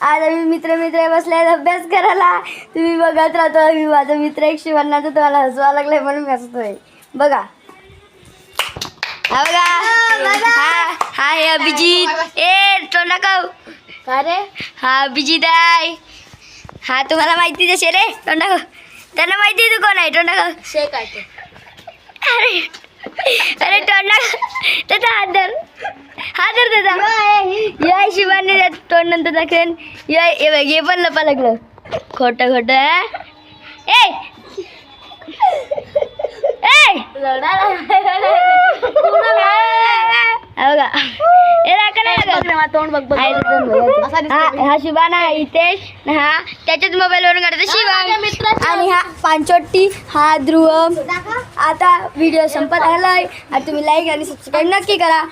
आज आम्ही मित्र बसले आहेत अभ्यास करायला. तुम्ही बघत राहतो. मी माझा मित्र एक शिवण्णाचं तुम्हाला हसवा लागलाय म्हणून मी हसतोय. बघा हा बघा हा हे अभिजित. ए तोंडा का रे हा अभिजित आहे. हा तुम्हाला माहिती असेल रे तोंडा त्यांना माहिती तू कोण आहे तोंडा शेक आहे. अरे अरे तोंडा त्याचा हात धर त्याचा या शिवानी तोंड नंतर दाखवेन. ये पण लपा लागलं खोटं ए हा शिवाना इथेश हा त्याच्याच मोबाईल वरून काढतो शिवान आणि हा पांचोट्टी हा ध्रुवम. आता व्हिडिओ संपत आलाय. आता तुम्ही लाईक आणि सबस्क्राईब नक्की करा.